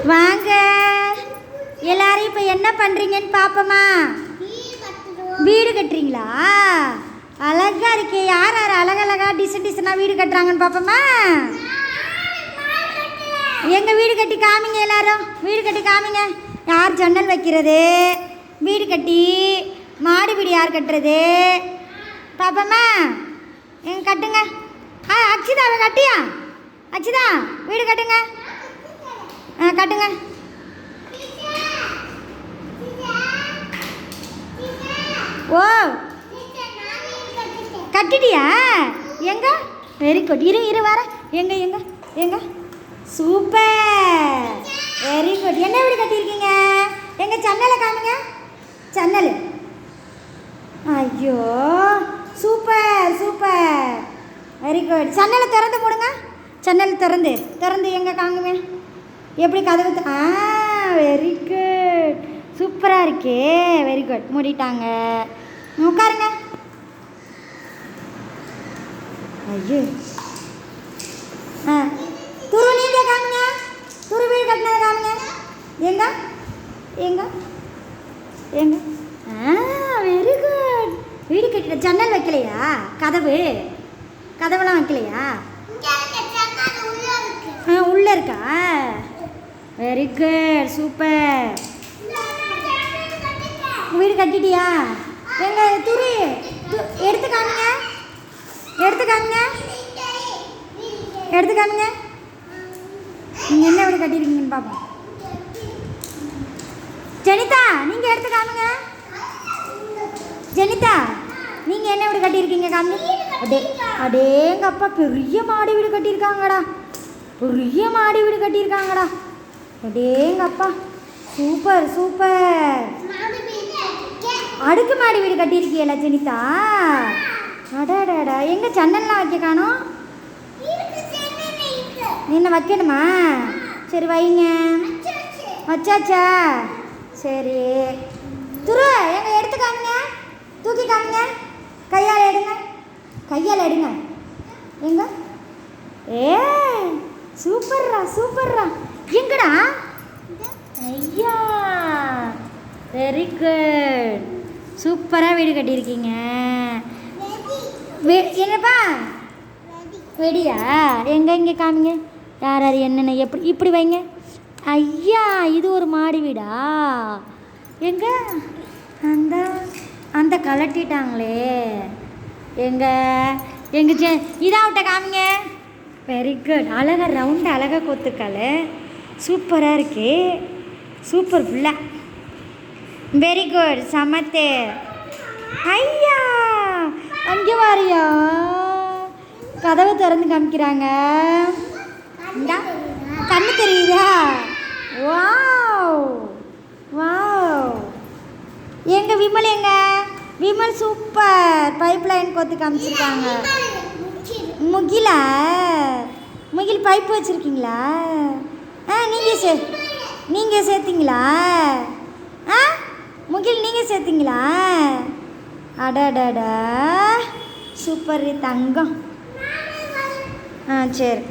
வாங்க எல்லாரும் இப்போ என்ன பண்ணுறீங்கன்னு பார்ப்போமா? வீடு கட்டுறீங்களா? அழகாக இருக்கே. யார் யார் அழகழகாக டிசைனாக வீடு கட்டுறாங்கன்னு பார்ப்போமா? எங்கள் வீடு கட்டி காமிங்க. எல்லாரும் வீடு கட்டி காமிங்க. யார் ஜன்னல் வைக்கிறது? வீடு கட்டி மாடி வீடு யார் கட்டுறது பார்ப்போமா? கட்டுங்க. அக்ஷிதா கட்டியா? அக்ஷிதா வீடு கட்டுங்க. கட்டுங்க. ஓ கட்டிட்டியா? எங்க? Very good. இரு வர. எங்க சூப்பர், வெரி குட். என்ன வீடு கட்டியிருக்கீங்க? எங்க ஜன்னலை காமிங்க. ஜன்னல். ஐயோ சூப்பர் சூப்பர், வெரி குட். ஜன்னலை திறந்து போடுங்க. ஜன்னல் திறந்து எங்கே காங்குமே? எப்படி கதவு? வெரி குட், சூப்பராக இருக்கே. Very good. மூடிட்டாங்க. உட்காருங்க. ஐயோ துரு நீங்கள் காமிங்க. துரு வீடு கட்டினதை காமிங்க. எங்க வெரி குட். வீடு கட்டின ஜன்னல் வைக்கலையா? கதவுலாம் வைக்கலையா? உள்ளே இருக்கா? Very good, super. வீடு கட்டிட்டியா? எங்க துரு எடுத்து காமிங்க. நீங்கள் என்ன வீடு கட்டியிருக்கீங்கன்னு பார்ப்போம். ஜெனிதா நீங்கள் எடுத்து காமிங்க. ஜெனிதா நீங்கள் என்ன வீடு கட்டியிருக்கீங்க காமி? அடேங்கப்பா, பெரிய மாடி வீடு கட்டியிருக்காங்கடா. அடேங்கப்பா, சூப்பர் சூப்பர். அடுக்கு மாடி வீடு கட்டியிருக்கீங்களா ஜெனிதா? அடாடாடா, எங்கே ஜன்னல்லாம் வைக்க காணோம்? என்ன வைக்கணுமா? சரி வைங்க. வச்சாச்சா? சரி. துரு எங்க எடுத்து காமிங்க. தூக்கி காமிங்க. கையால் எடுங்க. எங்க? சூப்பர்ரா. எங்கடா? ஐயா, வெரி குட். சூப்பராக வீடு கட்டியிருக்கீங்க. என்னப்பா வெடியா? எங்கே காமிங்க. யார் என்னென்ன எப்படி இப்படி வைங்க. ஐயா, இது ஒரு மாடி வீடா? எங்க? அந்த கலட்டிட்டாங்களே. எங்க இதாவிட்ட காமிங்க. Very good. அழகாக ரவுண்டு, அழகாக கொத்துக்கால். சூப்பராக இருக்கே. சூப்பர் ஃபுல்லாக. வெரி குட், சமத்து. ஐயா, அங்கே வாரியா? கதவை திறந்து காமிக்கிறாங்க. கண்ணு தெரியுதா? வாவ். எங்க விமல் சூப்பர். பைப் லைன் கொத்து காமிச்சிருக்காங்க. முகில் பைப்பு வச்சுருக்கீங்களா? நீங்கள் சேர்த்தீங்களா? முகில் நீங்கள் சேர்த்தீங்களா? அடாடாடா, சூப்பர் தங்கம். சரி.